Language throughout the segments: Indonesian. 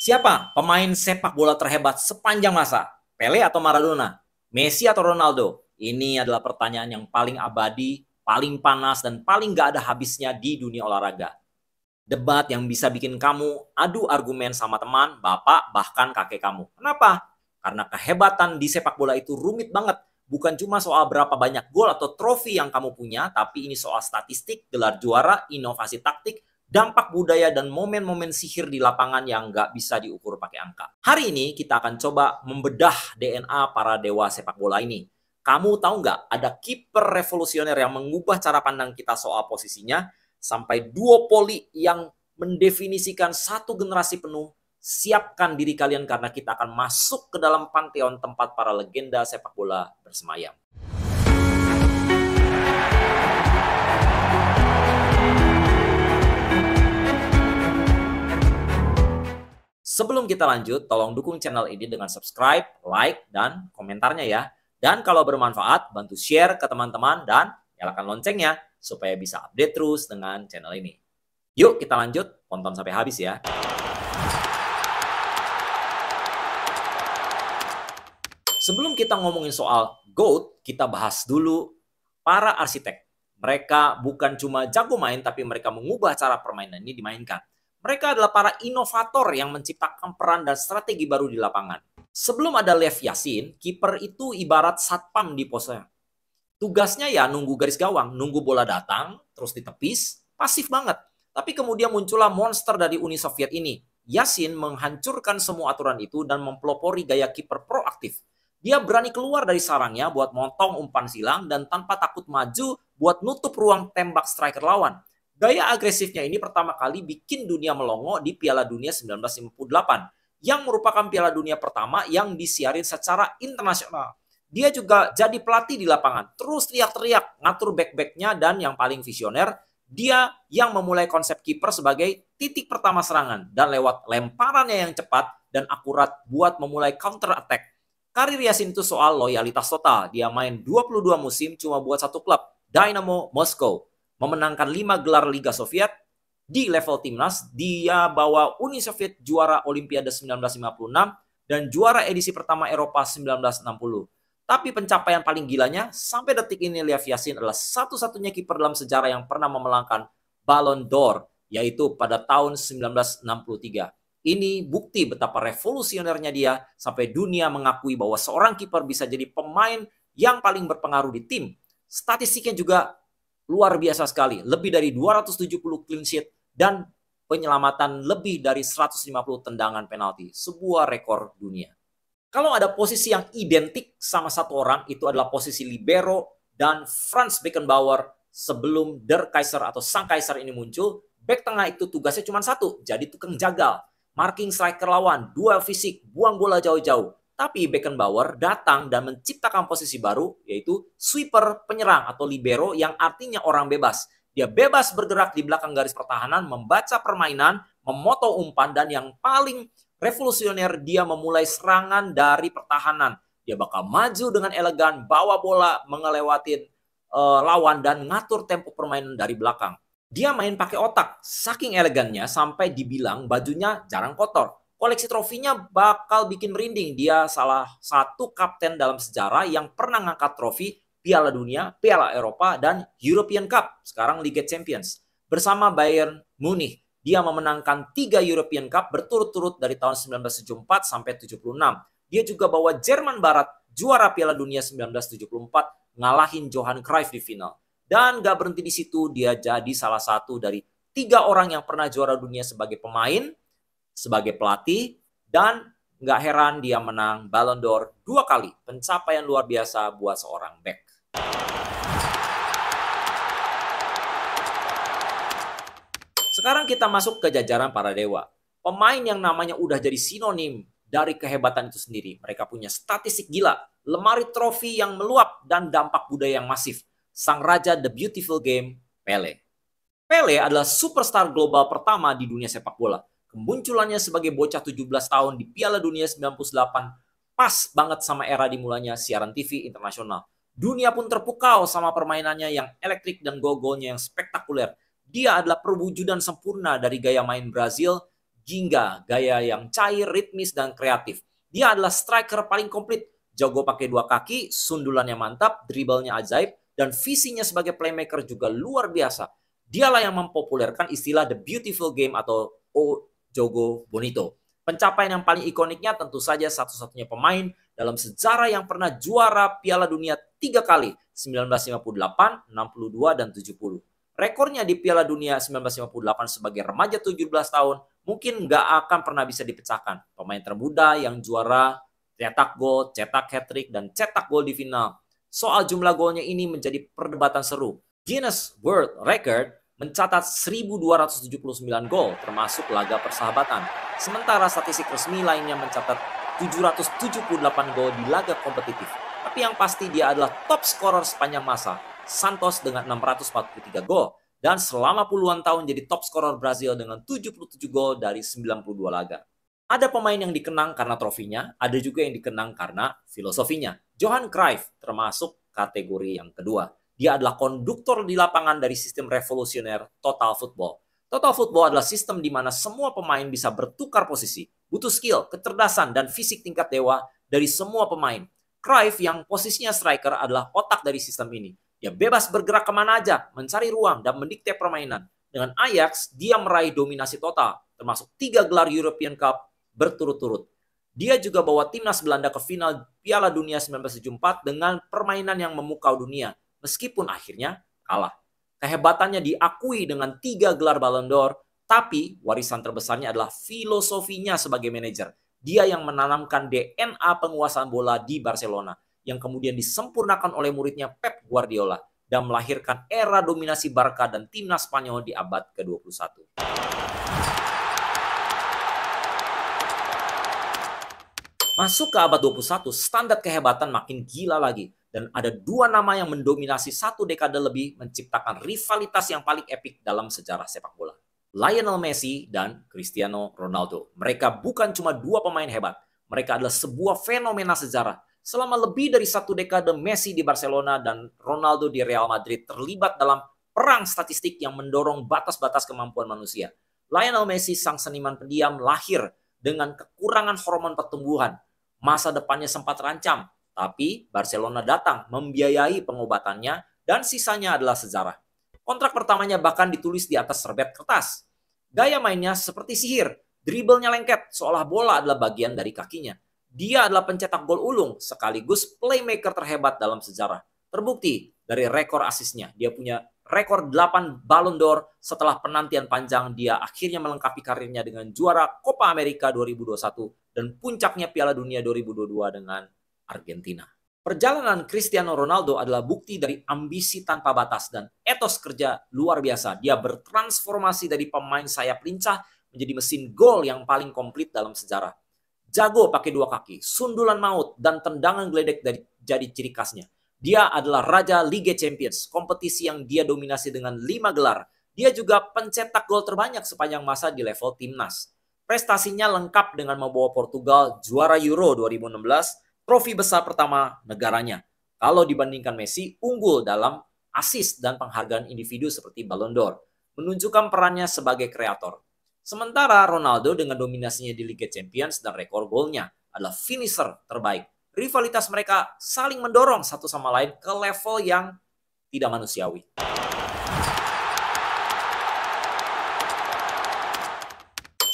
Siapa pemain sepak bola terhebat sepanjang masa? Pele atau Maradona? Messi atau Ronaldo? Ini adalah pertanyaan yang paling abadi, paling panas, dan paling gak ada habisnya di dunia olahraga. Debat yang bisa bikin kamu adu argumen sama teman, bapak, bahkan kakek kamu. Kenapa? Karena kehebatan di sepak bola itu rumit banget. Bukan cuma soal berapa banyak gol atau trofi yang kamu punya, tapi ini soal statistik, gelar juara, inovasi taktik, dampak budaya, dan momen-momen sihir di lapangan yang nggak bisa diukur pakai angka. Hari ini kita akan coba membedah DNA para dewa sepak bola ini. Kamu tahu nggak ada kiper revolusioner yang mengubah cara pandang kita soal posisinya, sampai duopoli yang mendefinisikan satu generasi penuh. Siapkan diri kalian karena kita akan masuk ke dalam pantheon tempat para legenda sepak bola bersemayam. Sebelum kita lanjut, tolong dukung channel ini dengan subscribe, like, dan komentarnya ya. Dan kalau bermanfaat, bantu share ke teman-teman dan nyalakan loncengnya supaya bisa update terus dengan channel ini. Yuk kita lanjut, tonton sampai habis ya. Sebelum kita ngomongin soal GOAT, kita bahas dulu para arsitek. Mereka bukan cuma jago main, tapi mereka mengubah cara permainan ini dimainkan. Mereka adalah para inovator yang menciptakan peran dan strategi baru di lapangan. Sebelum ada Lev Yashin, kiper itu ibarat satpam di posnya. Tugasnya ya nunggu garis gawang, nunggu bola datang, terus ditepis, pasif banget. Tapi kemudian muncullah monster dari Uni Soviet ini. Yashin menghancurkan semua aturan itu dan mempelopori gaya kiper proaktif. Dia berani keluar dari sarangnya buat motong umpan silang dan tanpa takut maju buat nutup ruang tembak striker lawan. Gaya agresifnya ini pertama kali bikin dunia melongo di Piala Dunia 1958, yang merupakan Piala Dunia pertama yang disiarin secara internasional. Dia juga jadi pelatih di lapangan, terus teriak-teriak, ngatur back-backnya, dan yang paling visioner, dia yang memulai konsep kiper sebagai titik pertama serangan, dan lewat lemparannya yang cepat dan akurat buat memulai counter attack. Karir Yashin itu soal loyalitas total. Dia main 22 musim cuma buat satu klub, Dynamo Moskow. Memenangkan 5 gelar Liga Soviet di level timnas. Dia bawa Uni Soviet juara Olimpiade 1956 dan juara edisi pertama Eropa 1960. Tapi pencapaian paling gilanya, sampai detik ini Lev Yashin adalah satu-satunya kiper dalam sejarah yang pernah memenangkan Ballon d'Or, yaitu pada tahun 1963. Ini bukti betapa revolusionernya dia sampai dunia mengakui bahwa seorang kiper bisa jadi pemain yang paling berpengaruh di tim. Statistiknya juga luar biasa sekali. Lebih dari 270 clean sheet dan penyelamatan lebih dari 150 tendangan penalti. Sebuah rekor dunia. Kalau ada posisi yang identik sama satu orang, itu adalah posisi libero dan Franz Beckenbauer sebelum Der Kaiser atau Sang Kaisar ini muncul. Back tengah itu tugasnya cuma satu, jadi tukang jagal. Marking striker lawan, duel fisik, buang bola jauh-jauh. Tapi Beckenbauer datang dan menciptakan posisi baru, yaitu sweeper penyerang atau libero yang artinya orang bebas. Dia bebas bergerak di belakang garis pertahanan, membaca permainan, memotong umpan, dan yang paling revolusioner, dia memulai serangan dari pertahanan. Dia bakal maju dengan elegan, bawa bola, mengelewatin lawan, dan ngatur tempo permainan dari belakang. Dia main pakai otak, saking elegannya sampai dibilang bajunya jarang kotor. Koleksi trofinya bakal bikin merinding. Dia salah satu kapten dalam sejarah yang pernah ngangkat trofi Piala Dunia, Piala Eropa, dan European Cup, sekarang Liga Champions. Bersama Bayern Munich, dia memenangkan 3 European Cup berturut-turut dari tahun 1974 sampai 76. Dia juga bawa Jerman Barat juara Piala Dunia 1974, ngalahin Johan Cruyff di final. Dan gak berhenti di situ, dia jadi salah satu dari 3 orang yang pernah juara dunia sebagai pemain, sebagai pelatih, dan gak heran dia menang Ballon d'Or 2 kali. Pencapaian luar biasa buat seorang back. Sekarang kita masuk ke jajaran para dewa. Pemain yang namanya udah jadi sinonim dari kehebatan itu sendiri. Mereka punya statistik gila, lemari trofi yang meluap, dan dampak budaya yang masif. Sang raja The Beautiful Game, Pele. Pele adalah superstar global pertama di dunia sepak bola. Kemunculannya sebagai bocah 17 tahun di Piala Dunia 98 pas banget sama era dimulainya siaran TV internasional. Dunia pun terpukau sama permainannya yang elektrik dan gol-golnya yang spektakuler. Dia adalah perwujudan sempurna dari gaya main Brazil hingga gaya yang cair, ritmis, dan kreatif. Dia adalah striker paling komplit. Jago pakai dua kaki, sundulannya mantap, dribblenya ajaib, dan visinya sebagai playmaker juga luar biasa. Dialah yang mempopulerkan istilah The Beautiful Game atau O Jogo Bonito. Pencapaian yang paling ikoniknya tentu saja satu-satunya pemain dalam sejarah yang pernah juara Piala Dunia 3 kali, 1958, 62, dan 70. Rekornya di Piala Dunia 1958 sebagai remaja 17 tahun mungkin nggak akan pernah bisa dipecahkan. Pemain termuda yang juara, cetak gol, cetak hat-trick, dan cetak gol di final. Soal jumlah golnya ini menjadi perdebatan seru. Guinness World Record mencatat 1.279 gol termasuk laga persahabatan. Sementara statistik resmi lainnya mencatat 778 gol di laga kompetitif. Tapi yang pasti dia adalah top scorer sepanjang masa. Santos dengan 643 gol dan selama puluhan tahun jadi top scorer Brazil dengan 77 gol dari 92 laga. Ada pemain yang dikenang karena trofinya, ada juga yang dikenang karena filosofinya. Johan Cruyff termasuk kategori yang kedua. Dia adalah konduktor di lapangan dari sistem revolusioner Total Football. Total Football adalah sistem di mana semua pemain bisa bertukar posisi, butuh skill, kecerdasan, dan fisik tingkat dewa dari semua pemain. Cruyff yang posisinya striker adalah otak dari sistem ini. Dia bebas bergerak kemana aja, mencari ruang, dan mendikte permainan. Dengan Ajax, dia meraih dominasi total, termasuk 3 gelar European Cup berturut-turut. Dia juga bawa timnas Belanda ke final Piala Dunia 1974 dengan permainan yang memukau dunia, meskipun akhirnya kalah. Kehebatannya diakui dengan 3 gelar Ballon d'Or, tapi warisan terbesarnya adalah filosofinya sebagai manajer. Dia yang menanamkan DNA penguasaan bola di Barcelona, yang kemudian disempurnakan oleh muridnya Pep Guardiola dan melahirkan era dominasi Barca dan timnas Spanyol di abad ke-21. Masuk ke abad 21, standar kehebatan makin gila lagi. Dan ada 2 nama yang mendominasi 1 dekade lebih menciptakan rivalitas yang paling epik dalam sejarah sepak bola. Lionel Messi dan Cristiano Ronaldo. Mereka bukan cuma 2 pemain hebat. Mereka adalah sebuah fenomena sejarah. Selama lebih dari 1 dekade, Messi di Barcelona dan Ronaldo di Real Madrid terlibat dalam perang statistik yang mendorong batas-batas kemampuan manusia. Lionel Messi, sang seniman pendiam, lahir dengan kekurangan hormon pertumbuhan. Masa depannya sempat terancam, tapi Barcelona datang membiayai pengobatannya dan sisanya adalah sejarah. Kontrak pertamanya bahkan ditulis di atas serbet kertas. Gaya mainnya seperti sihir, dribblenya lengket seolah bola adalah bagian dari kakinya. Dia adalah pencetak gol ulung sekaligus playmaker terhebat dalam sejarah. Terbukti dari rekor asisnya. Dia punya rekor 8 Ballon d'Or. Setelah penantian panjang, dia akhirnya melengkapi karirnya dengan juara Copa America 2021 dan puncaknya Piala Dunia 2022 dengan Argentina. Perjalanan Cristiano Ronaldo adalah bukti dari ambisi tanpa batas dan etos kerja luar biasa. Dia bertransformasi dari pemain sayap lincah menjadi mesin gol yang paling komplit dalam sejarah. Jago pakai 2 kaki, sundulan maut, dan tendangan geledek jadi ciri khasnya. Dia adalah Raja Liga Champions, kompetisi yang dia dominasi dengan 5 gelar. Dia juga pencetak gol terbanyak sepanjang masa di level timnas. Prestasinya lengkap dengan membawa Portugal juara Euro 2016, trofi besar pertama negaranya. Kalau dibandingkan Messi, unggul dalam assist dan penghargaan individu seperti Ballon d'Or, menunjukkan perannya sebagai kreator. Sementara Ronaldo dengan dominasinya di Liga Champions dan rekor golnya adalah finisher terbaik. Rivalitas mereka saling mendorong satu sama lain ke level yang tidak manusiawi.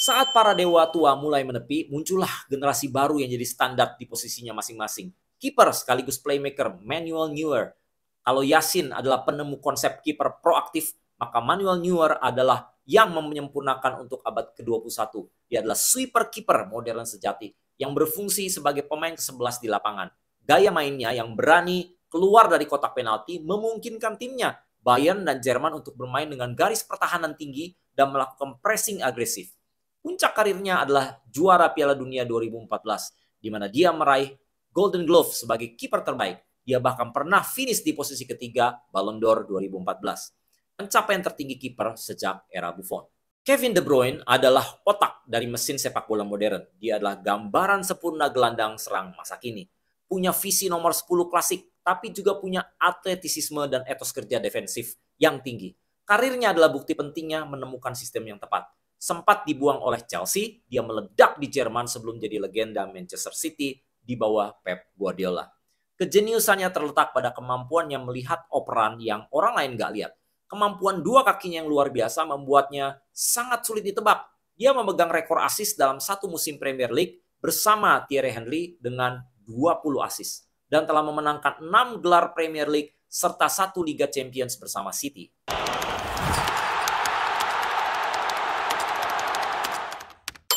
Saat para dewa tua mulai menepi, muncullah generasi baru yang jadi standar di posisinya masing-masing. Kiper sekaligus playmaker Manuel Neuer. Kalau Yassin adalah penemu konsep kiper proaktif, maka Manuel Neuer adalah yang menyempurnakan untuk abad ke-21. Dia adalah sweeper kiper modern sejati yang berfungsi sebagai pemain ke-11 di lapangan. Gaya mainnya yang berani keluar dari kotak penalti memungkinkan timnya Bayern dan Jerman untuk bermain dengan garis pertahanan tinggi dan melakukan pressing agresif. Puncak karirnya adalah juara Piala Dunia 2014, di mana dia meraih Golden Glove sebagai kiper terbaik. Dia bahkan pernah finish di posisi ketiga Ballon d'Or 2014. Pencapaian tertinggi kiper sejak era Buffon. Kevin De Bruyne adalah otak dari mesin sepak bola modern. Dia adalah gambaran sempurna gelandang serang masa kini. Punya visi nomor 10 klasik, tapi juga punya atletisisme dan etos kerja defensif yang tinggi. Karirnya adalah bukti pentingnya menemukan sistem yang tepat. Sempat dibuang oleh Chelsea, dia meledak di Jerman sebelum jadi legenda Manchester City di bawah Pep Guardiola. Kejeniusannya terletak pada kemampuannya melihat operan yang orang lain gak lihat. Kemampuan dua kakinya yang luar biasa membuatnya sangat sulit ditebak. Dia memegang rekor assist dalam satu musim Premier League bersama Thierry Henry dengan 20 assist. Dan telah memenangkan 6 gelar Premier League serta 1 Liga Champions bersama City.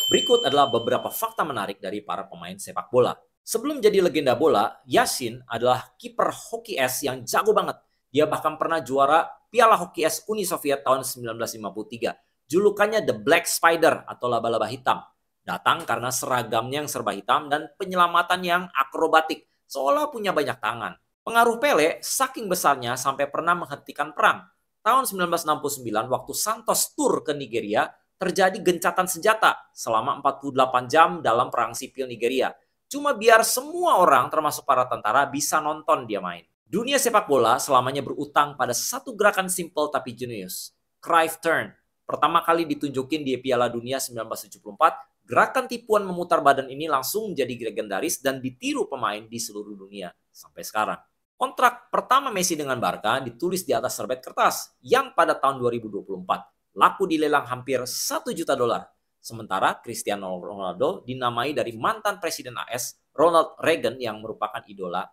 Berikut adalah beberapa fakta menarik dari para pemain sepak bola. Sebelum jadi legenda bola, Yassin adalah kiper hoki es yang jago banget. Dia bahkan pernah juara Piala Hoki Es Uni Soviet tahun 1953. Julukannya The Black Spider atau laba-laba hitam. Datang karena seragamnya yang serba hitam dan penyelamatan yang akrobatik, seolah punya banyak tangan. Pengaruh Pele saking besarnya sampai pernah menghentikan perang. Tahun 1969 waktu Santos tur ke Nigeria, terjadi gencatan senjata selama 48 jam dalam perang sipil Nigeria. Cuma biar semua orang termasuk para tentara bisa nonton dia main. Dunia sepak bola selamanya berutang pada satu gerakan simple tapi jenius. Cruyff Turn. Pertama kali ditunjukin di Piala Dunia 1974, gerakan tipuan memutar badan ini langsung menjadi legendaris dan ditiru pemain di seluruh dunia sampai sekarang. Kontrak pertama Messi dengan Barca ditulis di atas serbet kertas yang pada tahun 2024 laku dilelang hampir 1 juta dolar. Sementara Cristiano Ronaldo dinamai dari mantan Presiden AS Ronald Reagan yang merupakan idola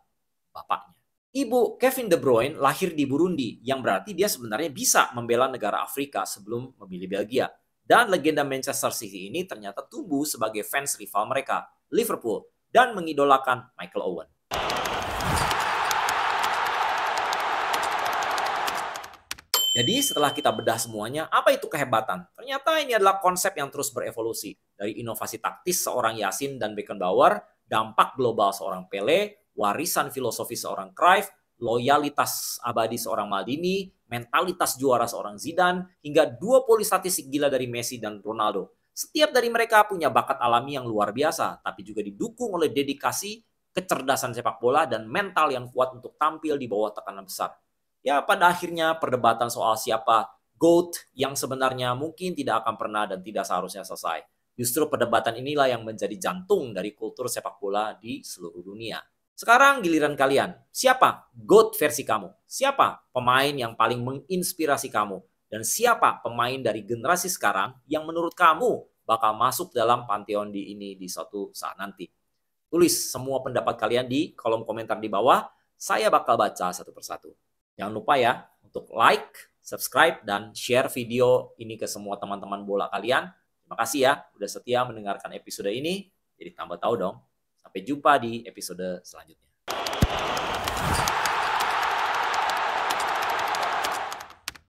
bapaknya. Ibu Kevin De Bruyne lahir di Burundi, yang berarti dia sebenarnya bisa membela negara Afrika sebelum memilih Belgia. Dan legenda Manchester City ini ternyata tumbuh sebagai fans rival mereka, Liverpool, dan mengidolakan Michael Owen. Jadi setelah kita bedah semuanya, apa itu kehebatan? Ternyata ini adalah konsep yang terus berevolusi. Dari inovasi taktis seorang Yassin dan Beckenbauer, dampak global seorang Pele, warisan filosofi seorang Cruyff, loyalitas abadi seorang Maldini, mentalitas juara seorang Zidane, hingga duopoli statistik gila dari Messi dan Ronaldo. Setiap dari mereka punya bakat alami yang luar biasa, tapi juga didukung oleh dedikasi, kecerdasan sepak bola, dan mental yang kuat untuk tampil di bawah tekanan besar. Ya, pada akhirnya perdebatan soal siapa GOAT yang sebenarnya mungkin tidak akan pernah dan tidak seharusnya selesai. Justru perdebatan inilah yang menjadi jantung dari kultur sepak bola di seluruh dunia. Sekarang giliran kalian. Siapa GOAT versi kamu? Siapa pemain yang paling menginspirasi kamu? Dan siapa pemain dari generasi sekarang yang menurut kamu bakal masuk dalam pantheon di suatu saat nanti? Tulis semua pendapat kalian di kolom komentar di bawah. Saya bakal baca satu persatu. Jangan lupa ya untuk like, subscribe, dan share video ini ke semua teman-teman bola kalian. Terima kasih ya udah setia mendengarkan episode ini. Jadi tambah tahu dong. Sampai jumpa di episode selanjutnya.